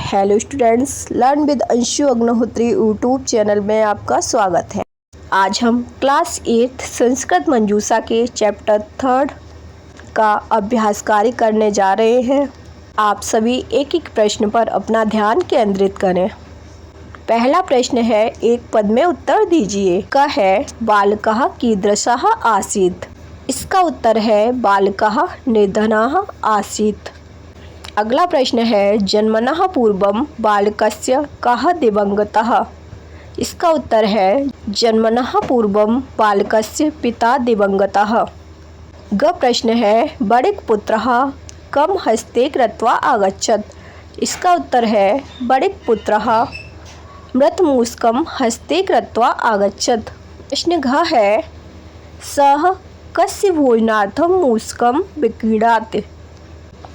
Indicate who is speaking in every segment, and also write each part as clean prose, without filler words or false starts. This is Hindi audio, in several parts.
Speaker 1: Hello students, learn with Anshu Agnihotri YouTube channel में आपका स्वागत है। आज हम क्लास 8 संस्कृत मंजूषा के चैप्टर 3 का अभ्यास कार्य करने जा रहे हैं। आप सभी एक एक प्रश्न पर अपना ध्यान केंद्रित करें। पहला प्रश्न है, एक पद में उत्तर दीजिए। क है बालकः कीदृशः आसीत्। इसका उत्तर है बालकः निर्धनः आसीत्। अगला प्रश्न है, जन्मनः पूर्वं बालकस्य कः दिवंगतः। इसका उत्तर है जन्मनः पूर्वं बालकस्य पिता दिवंगतः। ग प्रश्न है, बड़िक पुत्रः कं हस्ते कृत्वा आगच्छत्। इसका उत्तर है बड़िक पुत्रः मृतमूषकं हस्ते कृत्वा आगच्छत्। प्रश्न घ है, सः कस्य भोजनार्थं मूषकं विक्रीडात्।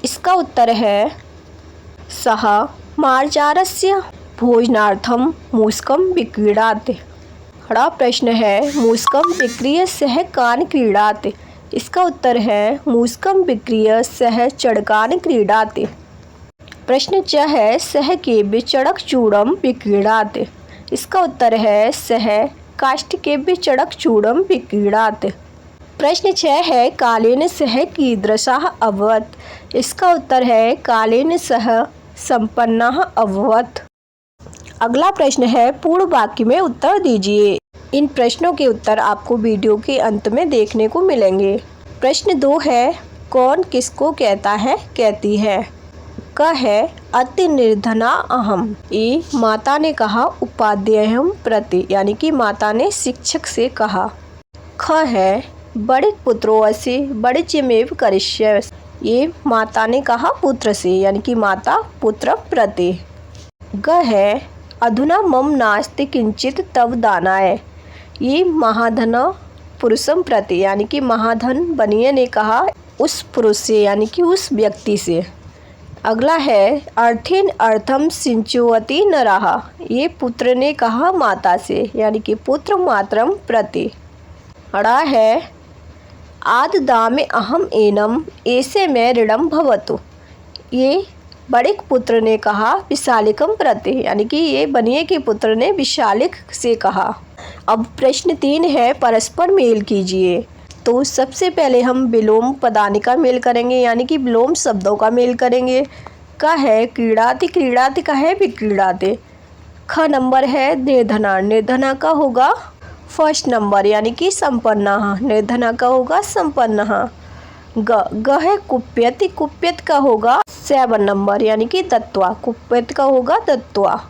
Speaker 1: इसका उत्तर है सः मार्जारस्य भोजनार्थं मूषकं विक्रीडात्। ड़ प्रश्न है, मूषकं विक्रीय सः कान् क्रीडात्। इसका उत्तर है मूषकं विक्रीय सः चड़कान् क्रीडात्। प्रश्न च है, सः केभ्य चड़कचूडं विक्रीडात्। इसका उत्तर है सः काष्ठकेभ्य चड़कचूडं विक्रीडात्। प्रश्न 6 है, कालेन सः कीदृशः अभवत्। इसका उत्तर है कालेन सः संपन्नः अभवत्। अगला प्रश्न है, पूर्ण वाक्य में उत्तर दीजिए। इन प्रश्नों के उत्तर आपको वीडियो के अंत में देखने को मिलेंगे। प्रश्न 2 है, कौन किसको कहता है कहती है। क है अति निर्धना अहम। ये माता ने कहा उपाध्यायं प्रति, यानी कि माता ने शिक्षक से कहा। ख है बड़िक पुत्रोऽसि बड़िच्यमेव करिष्यसि। ये माता ने कहा पुत्र से, यानी कि माता पुत्र प्रति। ग है अधुना मम नास्ति किंचित तव दानाय। ये महाधन पुरुषम प्रति, यानी कि महाधन बनिए ने कहा उस पुरुष से, यानी कि उस व्यक्ति से। अगला है अर्थेन अर्थम सिंचुवती नरः। ये पुत्र ने कहा माता से, यानी कि पुत्र मातरम प्रति। अड़ा है आददामे अहम एनम ऐसे में ऋणम भवतु। ये बड़िक पुत्र ने कहा विशालिकम प्रति, यानी कि ये बनिए के पुत्र ने विशालिक से कहा। अब प्रश्न 3 है, परस्पर मेल कीजिए। तो सबसे पहले हम विलोम पदानि का मेल करेंगे, यानी कि विलोम शब्दों का मेल करेंगे। क है क्रीडाति, क्रीडाति का है विक्रीडाति। ख नंबर है निर्धना, निर्धना का होगा फर्स्ट नंबर, यानी कि संपन्नः। निर्धना का होगा संपन्नः। ग है कुप्यति, कुप्यत का होगा 7 नंबर, यानी कि दत्वा। कुप्यत का होगा दत्वा।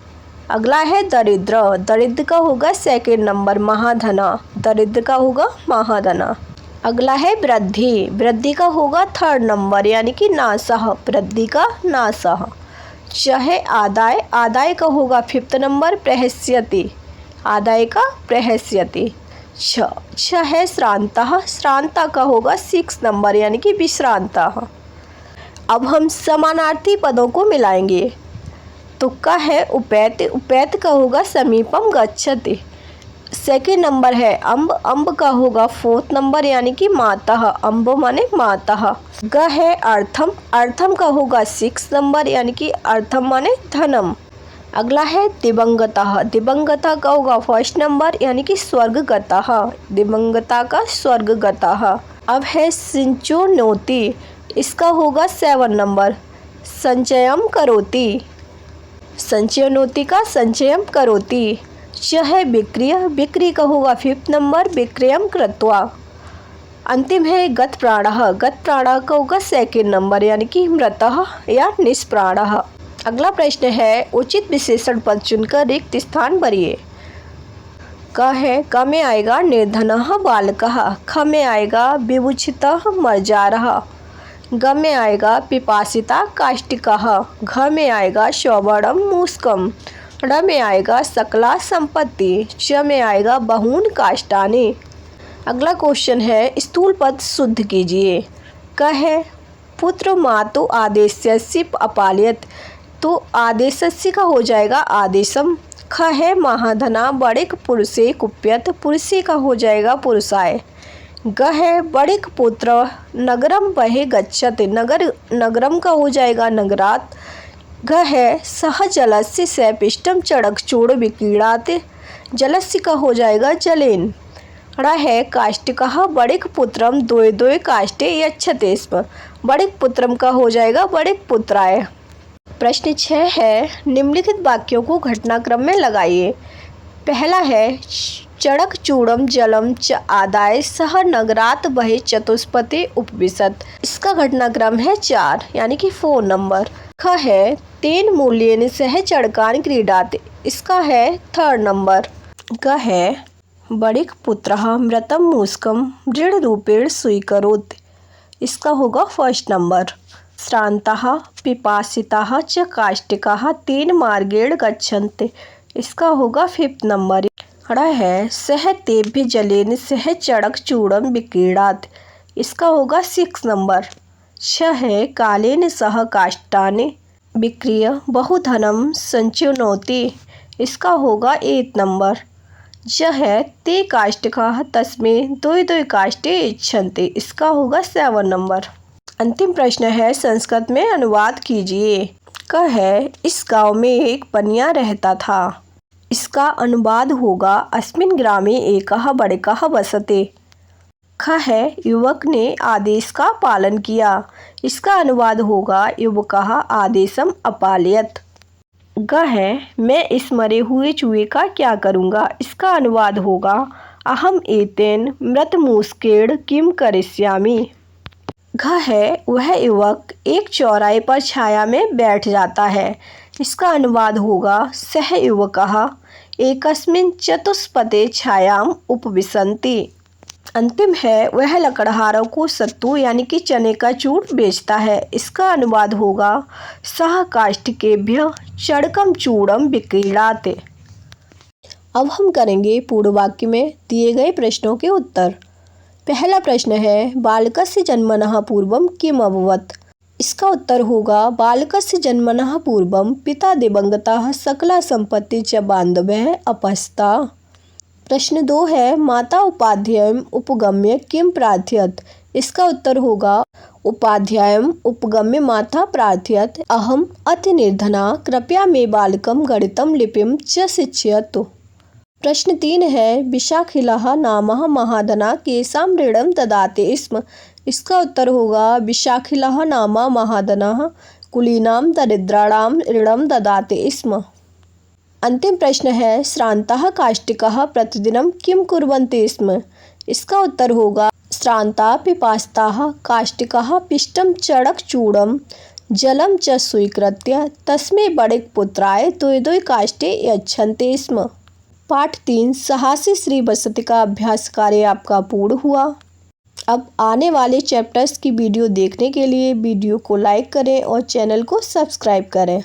Speaker 1: अगला है दरिद्र, दरिद्र का होगा 2nd नंबर, महाधना। दरिद्र का होगा महाधना। अगला है वृद्धि, वृद्धि का होगा 3rd नंबर, यानी कि नासः। वृद्धि का नासः। च है आदाय, आदाय का होगा 5th नंबर, प्रहस्यति। आदाय का प्रहस्यति। छ है श्रांतः, श्रांता का होगा 6 नंबर, यानी कि विश्रांतः। अब हम समानार्थी पदों को मिलाएंगे। तो क है उपैत, उपैत का होगा समीपम गच्छति। 2nd नंबर है अम्ब, अम्ब का होगा 4th नंबर, यानी कि मातः। अम्ब माने मातः। ग है अर्थम, अर्थम का होगा 6 नंबर, यानी कि अर्थम माने धनम। अगला है दिवंगतः, दिवंगता का होगा 1st नंबर, यानी कि स्वर्गगतः। दिवंगता का स्वर्गगतः। अब है सिंचोनोति, इसका होगा 7 नंबर, संचयम करोति। संचयनोति का संचयम करोति। च है विक्रिय, विक्री का होगा 5th नंबर, विक्रयम कृत्वा। अंतिम है गत प्राणः, गत प्राणः का होगा 2nd नंबर, यानी कि मृतः या निष्प्राणः। अगला प्रश्न है, उचित विशेषण पद चुनकर रिक्त स्थान भरिए। क है क में आएगा निर्धनः बालकः। ख में आएगा विभूषितः मर्जारः। ग में आएगा पिपासिता काष्टिकः। घ में आएगा सौवर्णम मूषकम। ड़ में आएगा सकला संपत्ति। च में आएगा बहून काष्ठानि। अगला क्वेश्चन है, स्थूल पद शुद्ध कीजिए। क है पुत्र मातु आदेशस्य अपालयत्। तो आदेशस्य का हो जाएगा आदेशम। ख है महाधना बड़िक पुरुषे कुप्यत, पुरुषे का हो जाएगा पुरुषाय। ग है बड़िक पुत्र नगरम बहे गच्छत, नगर नगरम का हो जाएगा नगरात। घ है सह जलस्य सैपिष्टम चड़कचूड़ विकीड़ाते, जलस्य का हो जाएगा जलेन। ड़ है काष्टिकः बड़िक पुत्रम द्वे द्वे काष्टे यच्छते स्म, बड़िक पुत्रम का हो जाएगा बड़िक पुत्राय। प्रश्न 6 है निम्नलिखित वाक्यों को घटनाक्रम में लगाइए। पहला है चड़क चूड़म जलम च आदाय सह नगरात बहे चतुष्पति उपविशत, इसका घटनाक्रम है 4 यानी कि 4 नंबर। ख है तेन मूल्येन सह चड़कान क्रीडाते, इसका है 3rd नंबर। ग है बड़िक पुत्रः मृतम मूस्कम दृढ़ रूपेण स्वीकरोति, इसका होगा 1st नंबर। श्रान्तः पिपासिताः च काष्टिकाः तेन मार्गेण गच्छन्ति, इसका होगा 5th नंबर। ड़ है सह तेभ्य जलेन सह चड़क चूड़म विकीड़ात्, इसका होगा 6 नंबर। छ है कालेन सह काष्टानि विक्रिय बहुधनम संचिनोति, इसका होगा 8 नंबर। ज है ते काष्टिकाः तस्मै द्वे द्वे काष्टे इच्छन्ति, इसका होगा 7 नंबर। अंतिम प्रश्न है संस्कृत में अनुवाद कीजिए। क है इस गांव में एक बनिया रहता था, इसका अनुवाद होगा अस्मिन् ग्रामे एकः बड़िकः वसते। ख है युवक ने आदेश का पालन किया, इसका अनुवाद होगा युवकः आदेशम अपालयत्। ग है मैं इस मरे हुए चूहे का क्या करूँगा, इसका अनुवाद होगा अहम एतेन मृत मूस्केण किम करिष्यामि। घ है वह युवक एक चौराहे पर छाया में बैठ जाता है, इसका अनुवाद होगा सह युवकः एकस्मिन् चतुष्पते छायाम उपविशन्ति। अंतिम है वह लकड़हारों को सत्तू यानी कि चने का चूर्ण बेचता है, इसका अनुवाद होगा सह काष्टिकेभ्य चड़कम चूड़म विकीड़ाते। अब हम करेंगे पूर्ण वाक्य में दिए गए प्रश्नों के उत्तर। पहला प्रश्न है बालकस्य जन्मनः पूर्वं किम अभवत्, इसका उत्तर होगा बालकस्य जन्मनः पूर्वं पिता दिवंगतः सकला संपत्ति च बान्धव्यः अपहस्ता। प्रश्न 2 है माता उपाध्यायम् उपगम्य किम प्रार्थयत्, इसका उत्तर होगा उपाध्यायम् उपगम्य माता प्रार्थयत् अहम अति निर्धना कृपया मे बालकं गणितं लिपिं च शिक्षयतु। प्रश्न 3 है विशाखिलः नामः महाधना केषां ऋणं ददाति स्म, इसका उत्तर होगा विशाखिलः नाम महाधनः कुलीनां दरिद्राणां ऋणं ददाति स्म। अंतिम प्रश्न है श्रान्तः काष्टिकाः प्रतिदिनं किं कुर्वन्ति स्म, इसका उत्तर होगा श्रान्ता पिपासिताः काष्टिकाः पिष्टं चड़कचूड़ं जलं च स्वीकृत्य तस्मै बड़िक पुत्राय द्वे द्वे काष्टे यच्छन्ति स्म। पाठ 3 साहसी श्री बसंती का अभ्यास कार्य आपका पूर्ण हुआ। अब आने वाले चैप्टर्स की वीडियो देखने के लिए वीडियो को लाइक करें और चैनल को सब्सक्राइब करें।